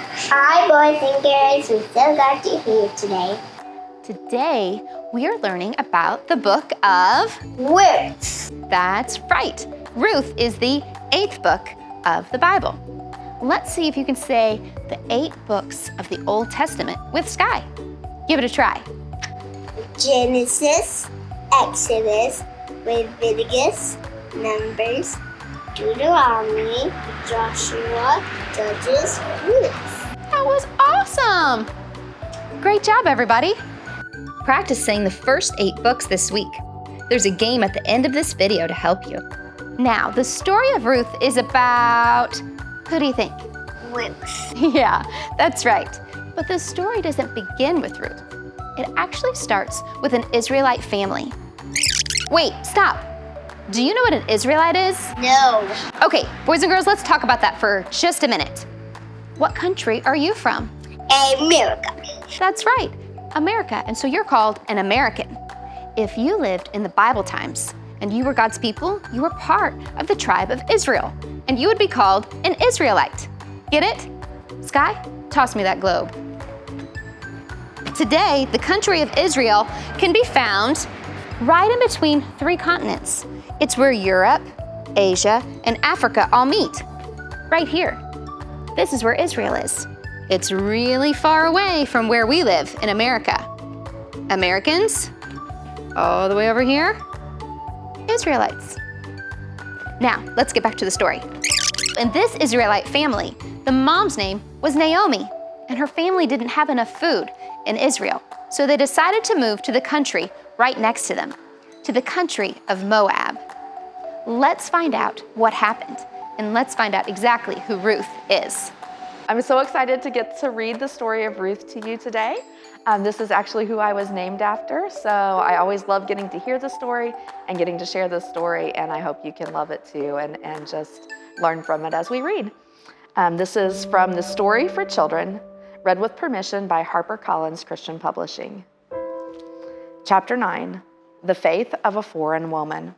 Hi, boys and girls. We're so glad you're here today. Today, we are learning about the book of Ruth. That's right. Ruth is the 8th book of the Bible. Let's see if you can say the 8 books of the Old Testament with Skye. Give it a try. Genesis, Exodus, Leviticus, Numbers, Deuteronomy, Joshua, Judges, Ruth. That was awesome! Great job, everybody. Practice saying the first 8 books this week. There's a game at the end of this video to help you. Now, the story of Ruth is about, who do you think? Ruth. Yeah, that's right. But the story doesn't begin with Ruth. It actually starts with an Israelite family. Wait, stop. Do you know what an Israelite is? No. Okay, boys and girls, let's talk about that for just a minute. What country are you from? America. That's right, America. And so you're called an American. If you lived in the Bible times and you were God's people, you were part of the tribe of Israel, and you would be called an Israelite. Get it? Skye, toss me that globe. Today, the country of Israel can be found right in between 3 continents. It's where Europe, Asia, and Africa all meet. Right here. This is where Israel is. It's really far away from where we live in America. Americans, all the way over here, Israelites. Now, let's get back to the story. In this Israelite family, the mom's name was Naomi, and her family didn't have enough food in Israel, so they decided to move to the country right next to them, to the country of Moab. Let's find out what happened, and let's find out exactly who Ruth is. I'm so excited to get to read the story of Ruth to you today. This is actually who I was named after, so I always love getting to hear the story and getting to share the story, and I hope you can love it too and just learn from it as we read. This is from The Story for Children, read with permission by HarperCollins Christian Publishing. Chapter 9, The Faith of a Foreign Woman.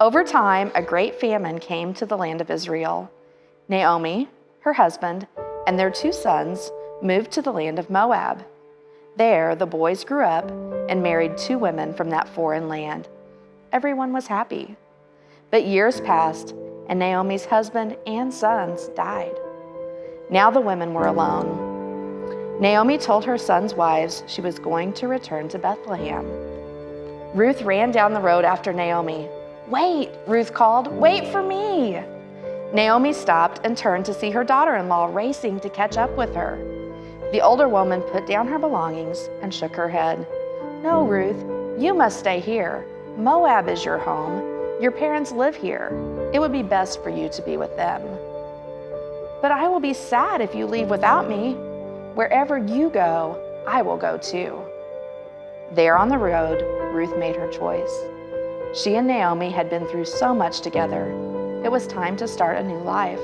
Over time, a great famine came to the land of Israel. Naomi, her husband, and their 2 sons moved to the land of Moab. There, the boys grew up and married 2 women from that foreign land. Everyone was happy. But years passed, and Naomi's husband and sons died. Now the women were alone. Naomi told her sons' wives she was going to return to Bethlehem. Ruth ran down the road after Naomi. "Wait," Ruth called, "wait for me." Naomi stopped and turned to see her daughter-in-law racing to catch up with her. The older woman put down her belongings and shook her head. "No, Ruth, you must stay here. Moab is your home. Your parents live here. It would be best for you to be with them." "But I will be sad if you leave without me. Wherever you go, I will go too." There on the road, Ruth made her choice. She and Naomi had been through so much together. It was time to start a new life.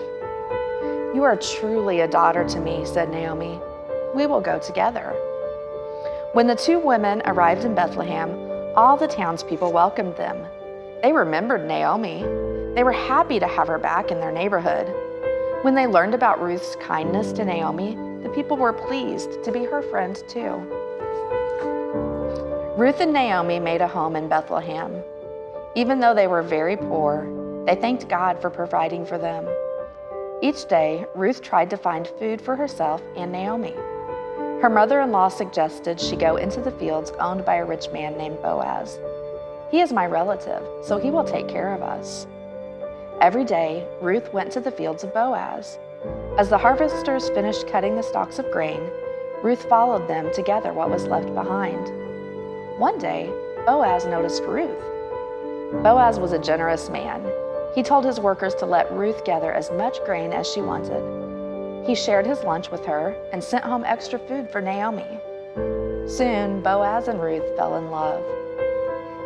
"You are truly a daughter to me," said Naomi. "We will go together." When the 2 women arrived in Bethlehem, all the townspeople welcomed them. They remembered Naomi. They were happy to have her back in their neighborhood. When they learned about Ruth's kindness to Naomi, the people were pleased to be her friend too. Ruth and Naomi made a home in Bethlehem. Even though they were very poor, they thanked God for providing for them. Each day, Ruth tried to find food for herself and Naomi. Her mother-in-law suggested she go into the fields owned by a rich man named Boaz. "He is my relative, so he will take care of us." Every day, Ruth went to the fields of Boaz. As the harvesters finished cutting the stalks of grain, Ruth followed them to gather what was left behind. One day, Boaz noticed Ruth. Boaz was a generous man. He told his workers to let Ruth gather as much grain as she wanted. He shared his lunch with her and sent home extra food for Naomi. Soon, Boaz and Ruth fell in love.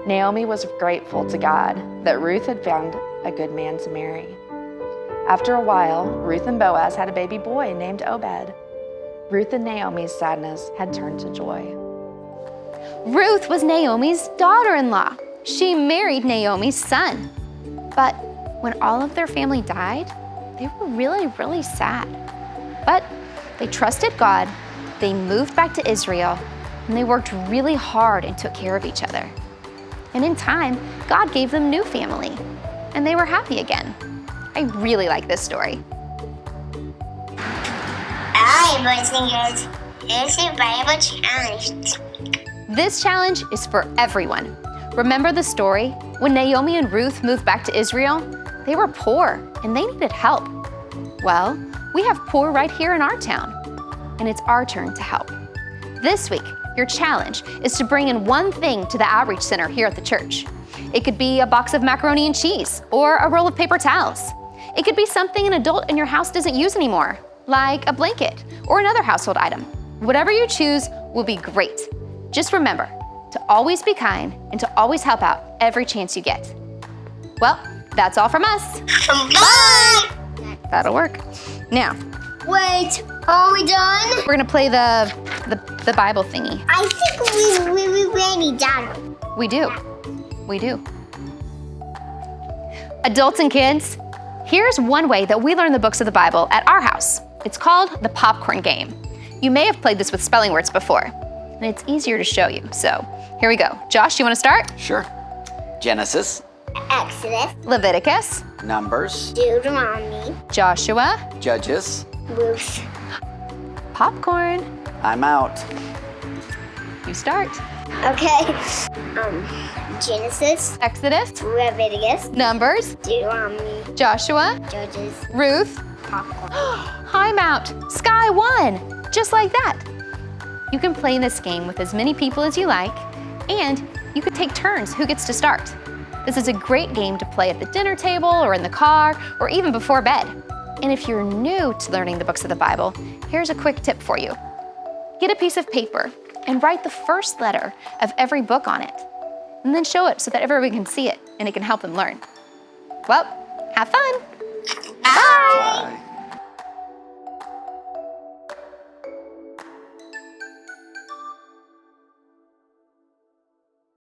Naomi was grateful to God that Ruth had found a good man to marry. After a while, Ruth and Boaz had a baby boy named Obed. Ruth and Naomi's sadness had turned to joy. Ruth was Naomi's daughter-in-law. She married Naomi's son. But when all of their family died, they were really sad. But They trusted God, they moved back to Israel, and they worked really hard and took care of each other. And in time, God gave them new family, and they were happy again. I really like this story. Alright, boys and girls, here's your Bible challenge. This challenge is for everyone. Remember the story? When Naomi and Ruth moved back to Israel, they were poor and they needed help. Well, we have poor right here in our town, and it's our turn to help. This week, your challenge is to bring in one thing to the outreach center here at the church. It could be a box of macaroni and cheese or a roll of paper towels. It could be something an adult in your house doesn't use anymore, like a blanket or another household item. Whatever you choose will be great. Just remember to always be kind and to always help out every chance you get. Well, that's all from us. Bye! That'll work. Now, Wait, are we done? we're gonna play the Bible thingy. I think we already done. We do. We do. Adults and kids, here's one way that we learn the books of the Bible at our house. It's called the popcorn game. You may have played this with spelling words before, and it's easier to show you. So here we go. Josh, you want to start? Sure. Genesis, Exodus, Leviticus, Numbers, Deuteronomy, Joshua, Judges. Ruth. popcorn. I'm out. You start. Okay. Genesis, Exodus, Leviticus, Numbers, Deuteronomy, Joshua, Judges, Ruth. popcorn. I'm out. Skye won. Just like that. You can play this game with as many people as you like, and you could take turns who gets to start. This is a great game to play at the dinner table or in the car or even before bed. And if you're new to learning the books of the Bible, here's a quick tip for you. Get a piece of paper and write the first letter of every book on it, and then show it so that everyone can see it and it can help them learn. Well, have fun. Bye. Bye.